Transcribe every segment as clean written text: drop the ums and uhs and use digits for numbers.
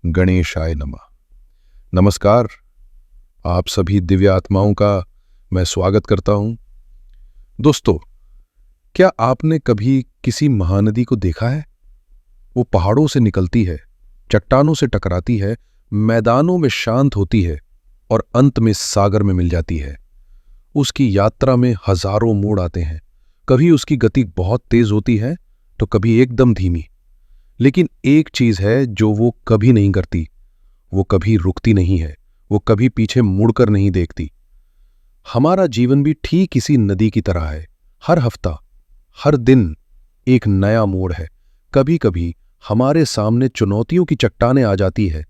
गणेशाय नमः। नमस्कार, आप सभी दिव्य आत्माओं का मैं स्वागत करता हूं। दोस्तों, क्या आपने कभी किसी महानदी को देखा है? वो पहाड़ों से निकलती है, चट्टानों से टकराती है, मैदानों में शांत होती है और अंत में सागर में मिल जाती है। उसकी यात्रा में हजारों मोड़ आते हैं। कभी उसकी गति बहुत तेज होती है तो कभी एकदम धीमी। लेकिन एक चीज है जो वो कभी नहीं करती, वो कभी रुकती नहीं है, वो कभी पीछे मुड़कर नहीं देखती। हमारा जीवन भी ठीक इसी नदी की तरह है। हर हफ्ता, हर दिन एक नया मोड़ है। कभी कभी हमारे सामने चुनौतियों की चट्टानें आ जाती है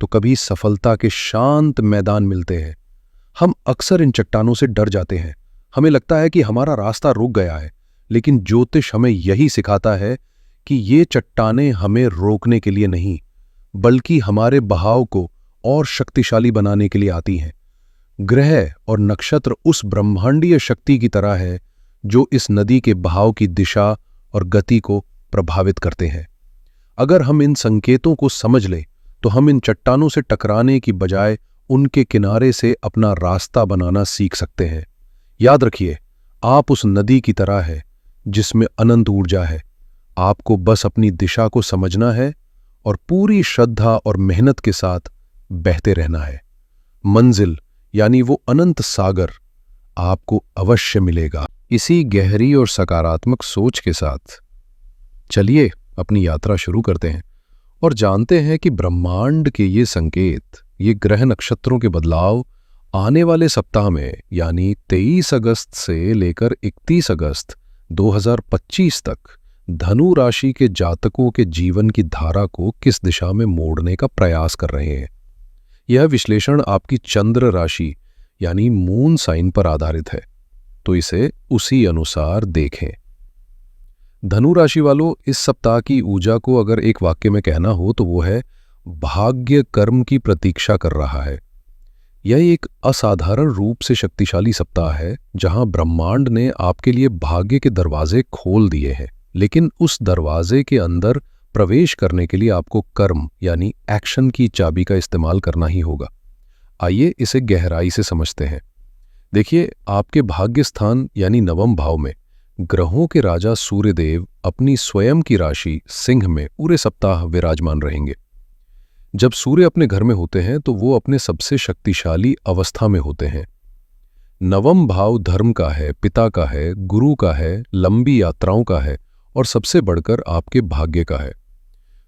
तो कभी सफलता के शांत मैदान मिलते हैं। हम अक्सर इन चट्टानों से डर जाते हैं। हमें लगता है कि हमारा रास्ता रुक गया है, लेकिन ज्योतिष हमें यही सिखाता है कि ये चट्टानें हमें रोकने के लिए नहीं, बल्कि हमारे बहाव को और शक्तिशाली बनाने के लिए आती हैं। ग्रह और नक्षत्र उस ब्रह्मांडीय शक्ति की तरह है जो इस नदी के बहाव की दिशा और गति को प्रभावित करते हैं। अगर हम इन संकेतों को समझ लें तो हम इन चट्टानों से टकराने की बजाय उनके किनारे से अपना रास्ता बनाना सीख सकते हैं। याद रखिए, आप उस नदी की तरह है जिसमें अनंत ऊर्जा है। आपको बस अपनी दिशा को समझना है और पूरी श्रद्धा और मेहनत के साथ बहते रहना है। मंजिल यानी वो अनंत सागर आपको अवश्य मिलेगा। इसी गहरी और सकारात्मक सोच के साथ चलिए अपनी यात्रा शुरू करते हैं और जानते हैं कि ब्रह्मांड के ये संकेत, ये ग्रह नक्षत्रों के बदलाव आने वाले सप्ताह में यानी 23 अगस्त से लेकर 31 अगस्त 2025 तक धनु राशि के जातकों के जीवन की धारा को किस दिशा में मोड़ने का प्रयास कर रहे हैं। यह विश्लेषण आपकी चंद्र राशि यानी मून साइन पर आधारित है, तो इसे उसी अनुसार देखें। धनु राशि वालों, इस सप्ताह की ऊर्जा को अगर एक वाक्य में कहना हो तो वो है भाग्य कर्म की प्रतीक्षा कर रहा है। यह एक असाधारण रूप से शक्तिशाली सप्ताह है जहां ब्रह्मांड ने आपके लिए भाग्य के दरवाजे खोल दिए हैं, लेकिन उस दरवाजे के अंदर प्रवेश करने के लिए आपको कर्म यानी एक्शन की चाबी का इस्तेमाल करना ही होगा। आइए इसे गहराई से समझते हैं। देखिए, आपके भाग्य स्थान यानी नवम भाव में ग्रहों के राजा सूर्यदेव अपनी स्वयं की राशि सिंह में पूरे सप्ताह विराजमान रहेंगे। जब सूर्य अपने घर में होते हैं तो वो अपने सबसे शक्तिशाली अवस्था में होते हैं। नवम भाव धर्म का है, पिता का है, गुरु का है, लंबी यात्राओं का है और सबसे बढ़कर आपके भाग्य का है।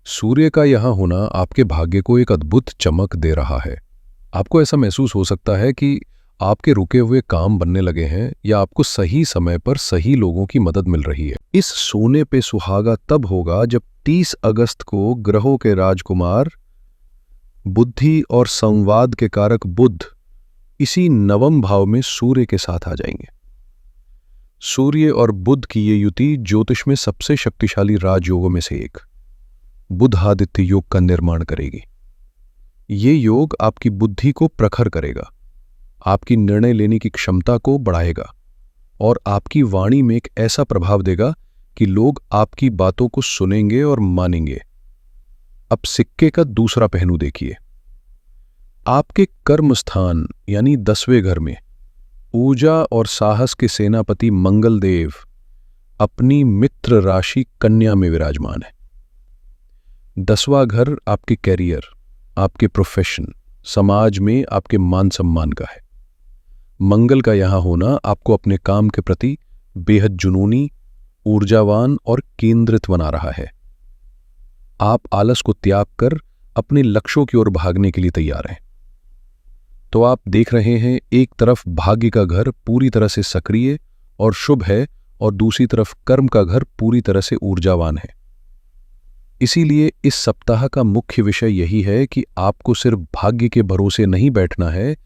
सूर्य का यहां होना आपके भाग्य को एक अद्भुत चमक दे रहा है। आपको ऐसा महसूस हो सकता है कि आपके रुके हुए काम बनने लगे हैं या आपको सही समय पर सही लोगों की मदद मिल रही है। इस सोने पे सुहागा तब होगा जब 30 अगस्त को ग्रहों के राजकुमार बुद्धि और संवाद के कारक बुध इसी नवम भाव में सूर्य के साथ आ जाएंगे। सूर्य और बुध की ये युति ज्योतिष में सबसे शक्तिशाली राजयोगों में से एक बुध-आदित्य योग का निर्माण करेगी। ये योग आपकी बुद्धि को प्रखर करेगा, आपकी निर्णय लेने की क्षमता को बढ़ाएगा और आपकी वाणी में एक ऐसा प्रभाव देगा कि लोग आपकी बातों को सुनेंगे और मानेंगे। अब सिक्के का दूसरा पहलू देखिए। आपके कर्म स्थान यानी 10वें घर में ऊर्जा और साहस के सेनापति मंगल देव अपनी मित्र राशि कन्या में विराजमान है। 10वां घर आपके कैरियर, आपके प्रोफेशन, समाज में आपके मान सम्मान का है। मंगल का यहां होना आपको अपने काम के प्रति बेहद जुनूनी, ऊर्जावान और केंद्रित बना रहा है। आप आलस को त्याग कर अपने लक्ष्यों की ओर भागने के लिए तैयार हैं। तो आप देख रहे हैं, एक तरफ भाग्य का घर पूरी तरह से सक्रिय और शुभ है और दूसरी तरफ कर्म का घर पूरी तरह से ऊर्जावान है। इसीलिए इस सप्ताह का मुख्य विषय यही है कि आपको सिर्फ भाग्य के भरोसे नहीं बैठना है,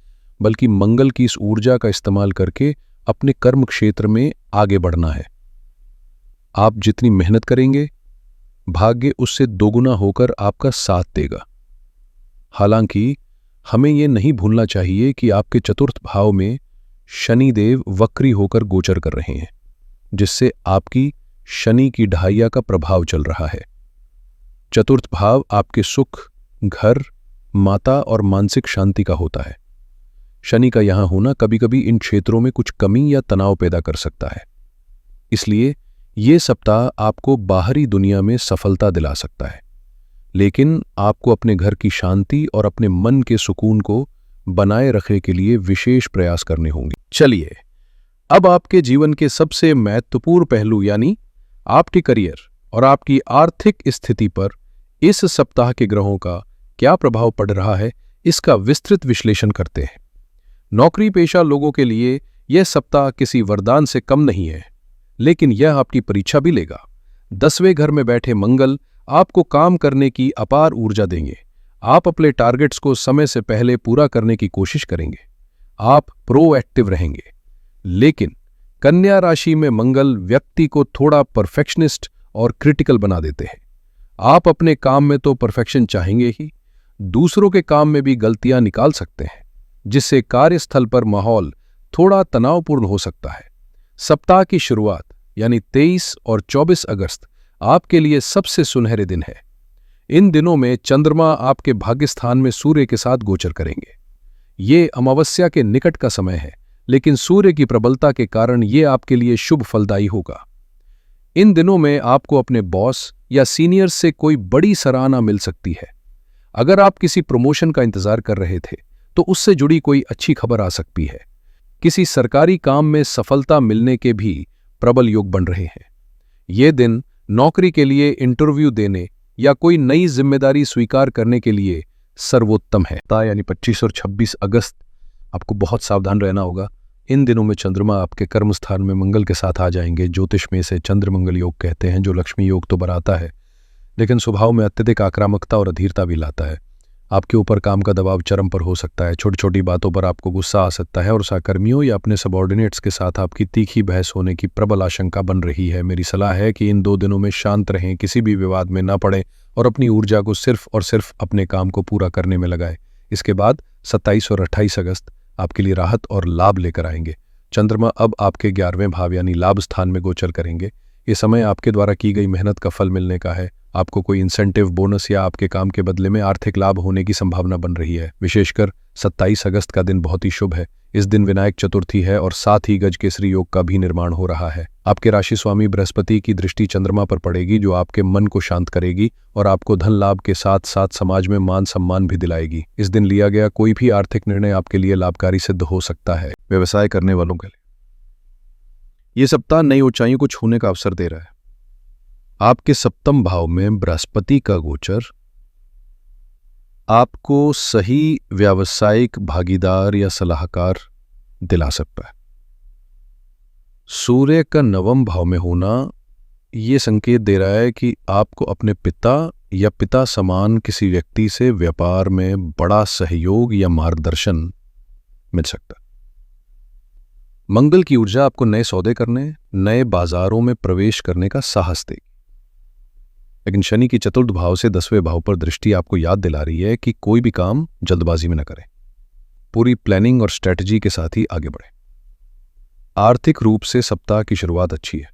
बल्कि मंगल की इस ऊर्जा का इस्तेमाल करके अपने कर्म क्षेत्र में आगे बढ़ना है। आप जितनी मेहनत करेंगे, भाग्य उससे दोगुना होकर आपका साथ देगा। हालांकि हमें यह नहीं भूलना चाहिए कि आपके चतुर्थ भाव में शनिदेव वक्री होकर गोचर कर रहे हैं, जिससे आपकी शनि की ढाइया का प्रभाव चल रहा है। चतुर्थ भाव आपके सुख, घर, माता और मानसिक शांति का होता है। शनि का यहां होना कभी कभी इन क्षेत्रों में कुछ कमी या तनाव पैदा कर सकता है। इसलिए ये सप्ताह आपको बाहरी दुनिया में सफलता दिला सकता है, लेकिन आपको अपने घर की शांति और अपने मन के सुकून को बनाए रखने के लिए विशेष प्रयास करने होंगे। चलिए, अब आपके जीवन के सबसे महत्वपूर्ण पहलू यानी आपके करियर और आपकी आर्थिक स्थिति पर इस सप्ताह के ग्रहों का क्या प्रभाव पड़ रहा है, इसका विस्तृत विश्लेषण करते हैं। नौकरी पेशा लोगों के लिए यह सप्ताह किसी वरदान से कम नहीं है, लेकिन यह आपकी परीक्षा भी लेगा। 10वें घर में बैठे मंगल आपको काम करने की अपार ऊर्जा देंगे। आप अपने टारगेट्स को समय से पहले पूरा करने की कोशिश करेंगे। आप प्रोएक्टिव रहेंगे। लेकिन कन्या राशि में मंगल व्यक्ति को थोड़ा परफेक्शनिस्ट और क्रिटिकल बना देते हैं। आप अपने काम में तो परफेक्शन चाहेंगे ही, दूसरों के काम में भी गलतियां निकाल सकते हैं, जिससे कार्यस्थल पर माहौल थोड़ा तनावपूर्ण हो सकता है। सप्ताह की शुरुआत यानी 23 और 24 अगस्त आपके लिए सबसे सुनहरे दिन है। इन दिनों में चंद्रमा आपके भाग्यस्थान में सूर्य के साथ गोचर करेंगे। ये अमावस्या के निकट का समय है, लेकिन सूर्य की प्रबलता के कारण ये आपके लिए शुभ फलदायी होगा। इन दिनों में आपको अपने बॉस या सीनियर्स से कोई बड़ी सराहना मिल सकती है। अगर आप किसी प्रमोशन का इंतजार कर रहे थे, तो उससे जुड़ी कोई अच्छी खबर आ सकती है। किसी सरकारी काम में सफलता मिलने के भी प्रबल योग बन रहे हैं। ये दिन नौकरी के लिए इंटरव्यू देने या कोई नई जिम्मेदारी स्वीकार करने के लिए सर्वोत्तम है। यानी 25 और 26 अगस्त आपको बहुत सावधान रहना होगा। इन दिनों में चंद्रमा आपके कर्म स्थान में मंगल के साथ आ जाएंगे। ज्योतिष में इसे चंद्र मंगल योग कहते हैं, जो लक्ष्मी योग तो बनाता है, लेकिन स्वभाव में अत्यधिक आक्रामकता और अधीरता भी लाता है। आपके ऊपर काम का दबाव चरम पर हो सकता है। छोटी छोटी बातों पर आपको गुस्सा आ सकता है और सहकर्मियों या अपने सबॉर्डिनेट्स के साथ आपकी तीखी बहस होने की प्रबल आशंका बन रही है। मेरी सलाह है कि इन 2 दिनों में शांत रहें, किसी भी विवाद में न पड़ें और अपनी ऊर्जा को सिर्फ और सिर्फ अपने काम को पूरा करने में लगाएं। इसके बाद 27 और 28 अगस्त आपके लिए राहत और लाभ लेकर आएंगे। चंद्रमा अब आपके 11वें भाव यानी लाभ स्थान में गोचर करेंगे। ये समय आपके द्वारा की गई मेहनत का फल मिलने का है। आपको कोई इंसेंटिव, बोनस या आपके काम के बदले में आर्थिक लाभ होने की संभावना बन रही है। विशेषकर 27 अगस्त का दिन बहुत ही शुभ है। इस दिन विनायक चतुर्थी है और साथ ही गजकेसरी योग का भी निर्माण हो रहा है। आपके राशि स्वामी बृहस्पति की दृष्टि चंद्रमा पर पड़ेगी, जो आपके मन को शांत करेगी और आपको धन लाभ के साथ साथ समाज में मान सम्मान भी दिलाएगी। इस दिन लिया गया कोई भी आर्थिक निर्णय आपके लिए लाभकारी सिद्ध हो सकता है। व्यवसाय करने वालों के लिए ये सप्ताह नई ऊंचाइयों को छूने का अवसर दे रहा है। आपके 7वें भाव में बृहस्पति का गोचर आपको सही व्यावसायिक भागीदार या सलाहकार दिला सकता है। सूर्य का 9वें भाव में होना ये संकेत दे रहा है कि आपको अपने पिता या पिता समान किसी व्यक्ति से व्यापार में बड़ा सहयोग या मार्गदर्शन मिल सकता है। मंगल की ऊर्जा आपको नए सौदे करने, नए बाजारों में प्रवेश करने का साहस देगी। लेकिन शनि की चतुर्थ भाव से 10वें भाव पर दृष्टि आपको याद दिला रही है कि कोई भी काम जल्दबाजी में न करें। पूरी प्लानिंग और स्ट्रेटजी के साथ ही आगे बढ़ें। आर्थिक रूप से सप्ताह की शुरुआत अच्छी है।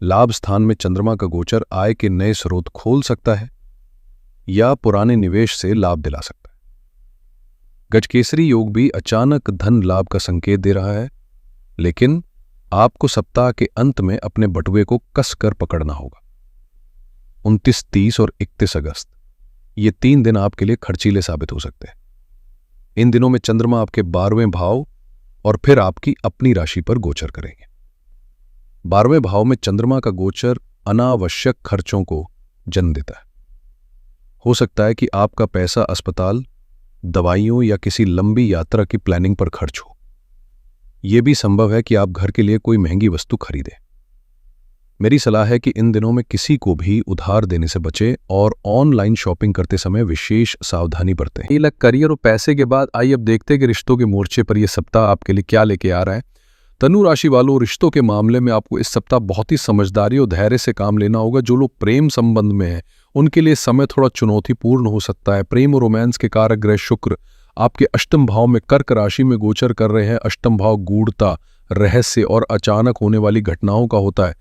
लाभ स्थान में चंद्रमा का गोचर आय के नए स्रोत खोल सकता है या पुराने निवेश से लाभ दिला सकता है। गजकेसरी योग भी अचानक धन लाभ का संकेत दे रहा है, लेकिन आपको सप्ताह के अंत में अपने बटुए को कसकर पकड़ना होगा। 29, 30 और 31 अगस्त ये 3 दिन आपके लिए खर्चीले साबित हो सकते हैं। इन दिनों में चंद्रमा आपके 12वें भाव और फिर आपकी अपनी राशि पर गोचर करेंगे। 12वें भाव में चंद्रमा का गोचर अनावश्यक खर्चों को जन्म देता है। हो सकता है कि आपका पैसा अस्पताल, दवाइयों या किसी लंबी यात्रा की प्लानिंग पर खर्च हो। यह भी संभव है कि आप घर के लिए कोई महंगी वस्तु खरीदें। मेरी सलाह है कि इन दिनों में किसी को भी उधार देने से बचें और ऑनलाइन शॉपिंग करते समय विशेष सावधानी बरतें। करियर और पैसे के बाद आइए अब देखते हैं कि रिश्तों के मोर्चे पर यह सप्ताह आपके लिए क्या लेके आ रहा है। तनु राशि वालों, रिश्तों के मामले में आपको इस सप्ताह बहुत ही समझदारी और धैर्य से काम लेना होगा। जो लोग प्रेम संबंध में हैं, उनके लिए समय थोड़ा चुनौतीपूर्ण हो सकता है। प्रेम और रोमांस के कारक ग्रह शुक्र आपके 8वें भाव में कर्क राशि में गोचर कर रहे हैं। 8वां भाव गूढ़ता, रहस्य और अचानक होने वाली घटनाओं का होता है।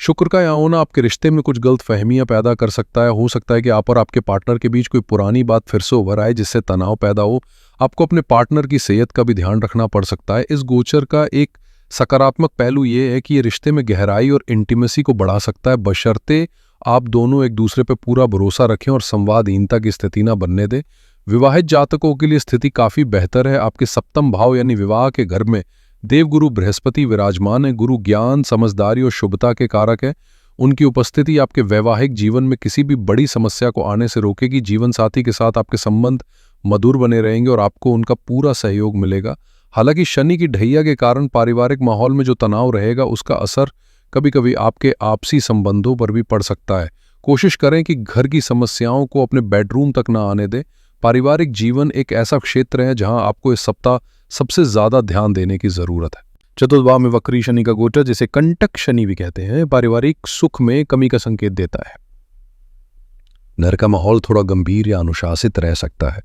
शुक्र का यहाँ होना आपके रिश्ते में कुछ गलत फहमियां पैदा कर सकता है। हो सकता है कि आप और आपके पार्टनर के बीच कोई पुरानी बात फिर से उभर आए जिससे तनाव पैदा हो। आपको अपने पार्टनर की सेहत का भी ध्यान रखना पड़ सकता है। इस गोचर का एक सकारात्मक पहलू ये है कि ये रिश्ते में गहराई और इंटीमेसी को बढ़ा सकता है, बशर्ते आप दोनों एक दूसरे पर पूरा भरोसा रखें और संवादहीनता की स्थिति न बनने दें। विवाहित जातकों के लिए स्थिति काफी बेहतर है। आपके सप्तम भाव यानी विवाह के घर में देवगुरु बृहस्पति विराजमान है। गुरु ज्ञान, समझदारी और शुभता के कारक है। उनकी उपस्थिति आपके वैवाहिक जीवन में किसी भी बड़ी समस्या को आने से रोकेगी। जीवन साथी के साथ आपके संबंध मधुर बने रहेंगे और आपको उनका पूरा सहयोग मिलेगा। हालांकि शनि की ढैया के कारण पारिवारिक माहौल में जो तनाव रहेगा उसका असर कभी कभी आपके आपसी संबंधों पर भी पड़ सकता है। कोशिश करें कि घर की समस्याओं को अपने बेडरूम तक ना आने दें। पारिवारिक जीवन एक ऐसा क्षेत्र है जहां आपको इस सप्ताह सबसे ज्यादा ध्यान देने की जरूरत है। चतुर्थ भाव में वक्री शनि का गोचर, जिसे कंटक शनि भी कहते हैं, पारिवारिक सुख में कमी का संकेत देता है। घर का माहौल थोड़ा गंभीर या अनुशासित रह सकता है।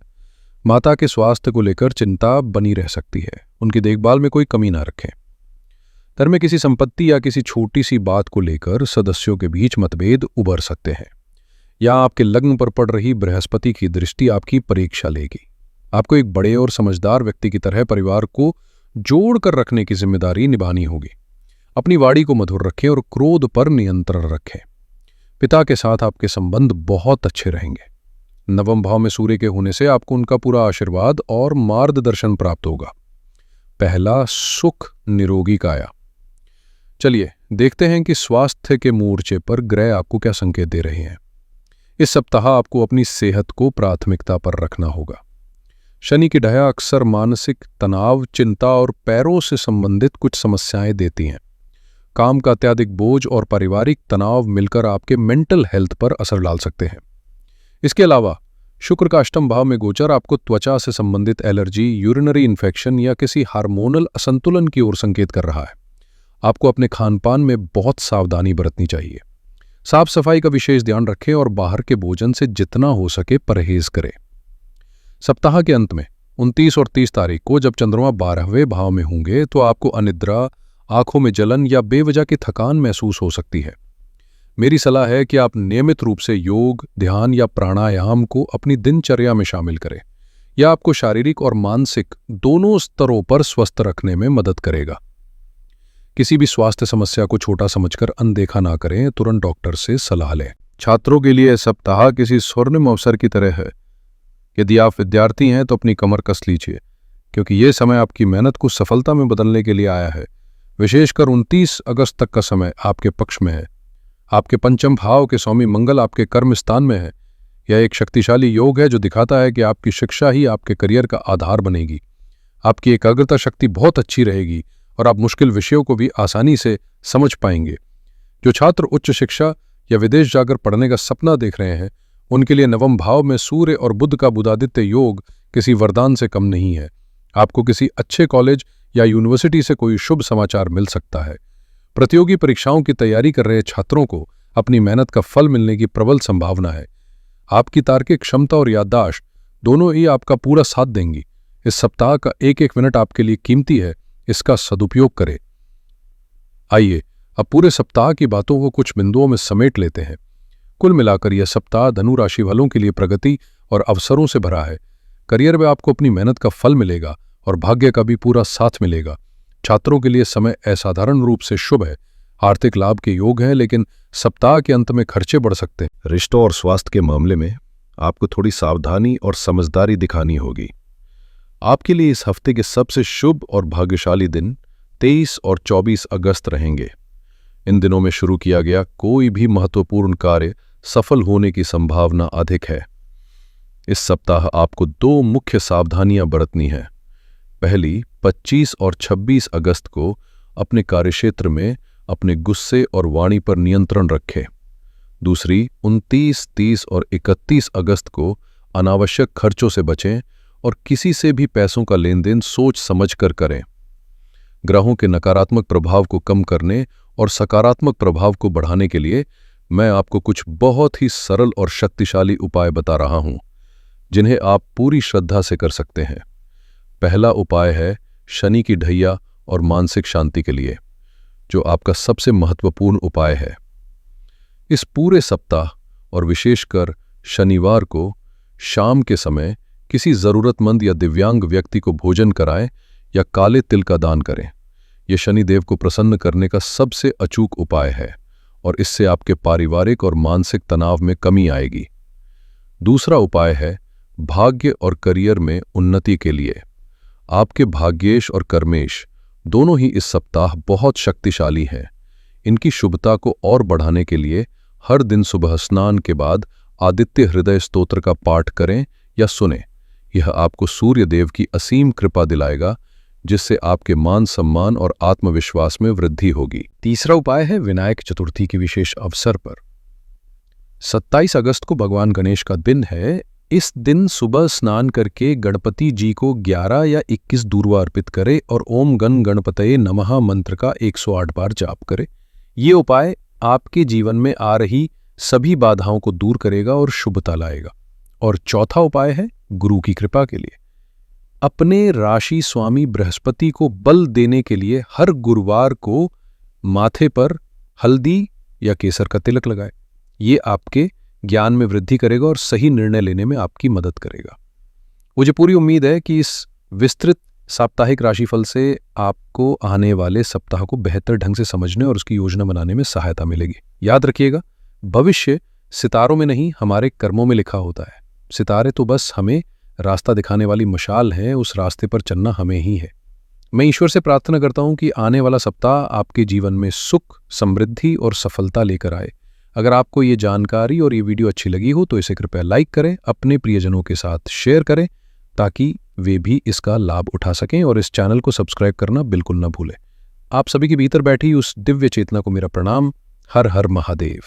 माता के स्वास्थ्य को लेकर चिंता बनी रह सकती है। उनकी देखभाल में कोई कमी ना रखें। घर में किसी संपत्ति या किसी छोटी सी बात को लेकर सदस्यों के बीच मतभेद उभर सकते हैं। या आपके लग्न पर पड़ रही बृहस्पति की दृष्टि आपकी परीक्षा लेगी। आपको एक बड़े और समझदार व्यक्ति की तरह परिवार को जोड़ कर रखने की जिम्मेदारी निभानी होगी। अपनी वाणी को मधुर रखें और क्रोध पर नियंत्रण रखें। पिता के साथ आपके संबंध बहुत अच्छे रहेंगे। नवम भाव में सूर्य के होने से आपको उनका पूरा आशीर्वाद और मार्गदर्शन प्राप्त होगा। पहला, सुख निरोगी काया। चलिए देखते हैं कि स्वास्थ्य के मोर्चे पर ग्रह आपको क्या संकेत दे रहे हैं। इस सप्ताह आपको अपनी सेहत को प्राथमिकता पर रखना होगा। शनि की ढैया अक्सर मानसिक तनाव, चिंता और पैरों से संबंधित कुछ समस्याएं देती हैं। काम का अत्यधिक बोझ और पारिवारिक तनाव मिलकर आपके मेंटल हेल्थ पर असर डाल सकते हैं। इसके अलावा शुक्र का अष्टम भाव में गोचर आपको त्वचा से संबंधित एलर्जी, यूरिनरी इन्फेक्शन या किसी हार्मोनल असंतुलन की ओर संकेत कर रहा है। आपको अपने खानपान में बहुत सावधानी बरतनी चाहिए। साफ सफाई का विशेष ध्यान रखें और बाहर के भोजन से जितना हो सके परहेज करें। सप्ताह के अंत में 29 और 30 तारीख को जब चंद्रमा 12वें भाव में होंगे तो आपको अनिद्रा, आंखों में जलन या बेवजह की थकान महसूस हो सकती है। मेरी सलाह है कि आप नियमित रूप से योग, ध्यान या प्राणायाम को अपनी दिनचर्या में शामिल करें। यह आपको शारीरिक और मानसिक दोनों स्तरों पर स्वस्थ रखने में मदद करेगा। किसी भी स्वास्थ्य समस्या को छोटा समझकर अनदेखा ना करें, तुरंत डॉक्टर से सलाह लें। छात्रों के लिए सप्ताह किसी स्वर्णिम अवसर की तरह है। यदि आप विद्यार्थी हैं तो अपनी कमर कस लीजिए, क्योंकि ये समय आपकी मेहनत को सफलता में बदलने के लिए आया है। विशेषकर 29 अगस्त तक का समय आपके पक्ष में है। आपके पंचम भाव के स्वामी मंगल आपके कर्म स्थान में है। यह एक शक्तिशाली योग है जो दिखाता है कि आपकी शिक्षा ही आपके करियर का आधार बनेगी। आपकी एकाग्रता शक्ति बहुत अच्छी रहेगी और आप मुश्किल विषयों को भी आसानी से समझ पाएंगे। जो छात्र उच्च शिक्षा या विदेश जाकर पढ़ने का सपना देख रहे हैं, उनके लिए नवम भाव में सूर्य और बुध का बुधादित्य योग किसी वरदान से कम नहीं है। आपको किसी अच्छे कॉलेज या यूनिवर्सिटी से कोई शुभ समाचार मिल सकता है। प्रतियोगी परीक्षाओं की तैयारी कर रहे छात्रों को अपनी मेहनत का फल मिलने की प्रबल संभावना है। आपकी तार्किक क्षमता और याददाश्त दोनों ही आपका पूरा साथ देंगी। इस सप्ताह का एक एक मिनट आपके लिए कीमती है, इसका सदुपयोग करें। आइए अब पूरे सप्ताह की बातों को कुछ बिंदुओं में समेट लेते हैं। कुल मिलाकर यह सप्ताह धनु राशि वालों के लिए प्रगति और अवसरों से भरा है। करियर में आपको अपनी मेहनत का फल मिलेगा और भाग्य का भी पूरा साथ मिलेगा। छात्रों के लिए समय असाधारण रूप से शुभ है। आर्थिक लाभ के योग हैं, लेकिन सप्ताह के अंत में खर्चे बढ़ सकते हैं। रिश्तों और स्वास्थ्य के मामले में आपको थोड़ी सावधानी और समझदारी दिखानी होगी। आपके लिए इस हफ्ते के सबसे शुभ और भाग्यशाली दिन 23 और 24 अगस्त रहेंगे। इन दिनों में शुरू किया गया कोई भी महत्वपूर्ण कार्य सफल होने की संभावना अधिक है। इस सप्ताह आपको 2 मुख्य सावधानियां बरतनी हैं। पहली, 25 और 26 अगस्त को अपने कार्यक्षेत्र में अपने गुस्से और वाणी पर नियंत्रण रखें। दूसरी, 29, 30 और 31 अगस्त को अनावश्यक खर्चों से बचें और किसी से भी पैसों का लेन देन सोच समझकर करें। ग्रहों के नकारात्मक प्रभाव को कम करने और सकारात्मक प्रभाव को बढ़ाने के लिए मैं आपको कुछ बहुत ही सरल और शक्तिशाली उपाय बता रहा हूं, जिन्हें आप पूरी श्रद्धा से कर सकते हैं। पहला उपाय है शनि की ढैया और मानसिक शांति के लिए, जो आपका सबसे महत्वपूर्ण उपाय है। इस पूरे सप्ताह और विशेषकर शनिवार को शाम के समय किसी जरूरतमंद या दिव्यांग व्यक्ति को भोजन कराएं या काले तिल का दान करें। यह शनिदेव को प्रसन्न करने का सबसे अचूक उपाय है और इससे आपके पारिवारिक और मानसिक तनाव में कमी आएगी। दूसरा उपाय है भाग्य और करियर में उन्नति के लिए। आपके भाग्येश और कर्मेश दोनों ही इस सप्ताह बहुत शक्तिशाली हैं। इनकी शुभता को और बढ़ाने के लिए हर दिन सुबह स्नान के बाद आदित्य हृदय स्तोत्र का पाठ करें या सुनें। यह आपको सूर्य देव की असीम कृपा दिलाएगा, जिससे आपके मान सम्मान और आत्मविश्वास में वृद्धि होगी। तीसरा उपाय है विनायक चतुर्थी के विशेष अवसर पर 27 अगस्त को भगवान गणेश का दिन है। इस दिन सुबह स्नान करके गणपति जी को 11 या 21 दूर्वा अर्पित करें और ओम गण गणपतये नमः मंत्र का 108 बार जाप करें। ये उपाय आपके जीवन में आ रही सभी बाधाओं को दूर करेगा और शुभता लाएगा। और चौथा उपाय है गुरु की कृपा के लिए। अपने राशि स्वामी बृहस्पति को बल देने के लिए हर गुरुवार को माथे पर हल्दी या केसर का तिलक लगाए। ये आपके ज्ञान में वृद्धि करेगा और सही निर्णय लेने में आपकी मदद करेगा। मुझे पूरी उम्मीद है कि इस विस्तृत साप्ताहिक राशिफल से आपको आने वाले सप्ताह को बेहतर ढंग से समझने और उसकी योजना बनाने में सहायता मिलेगी। याद रखिएगा, भविष्य सितारों में नहीं, हमारे कर्मों में लिखा होता है। सितारे तो बस हमें रास्ता दिखाने वाली मशाल हैं, उस रास्ते पर चलना हमें ही है। मैं ईश्वर से प्रार्थना करता हूं कि आने वाला सप्ताह आपके जीवन में सुख, समृद्धि और सफलता लेकर आए। अगर आपको ये जानकारी और ये वीडियो अच्छी लगी हो तो इसे कृपया लाइक करें, अपने प्रियजनों के साथ शेयर करें ताकि वे भी इसका लाभ उठा सकें, और इस चैनल को सब्सक्राइब करना बिल्कुल न भूलें। आप सभी के भीतर बैठी उस दिव्य चेतना को मेरा प्रणाम। हर हर महादेव।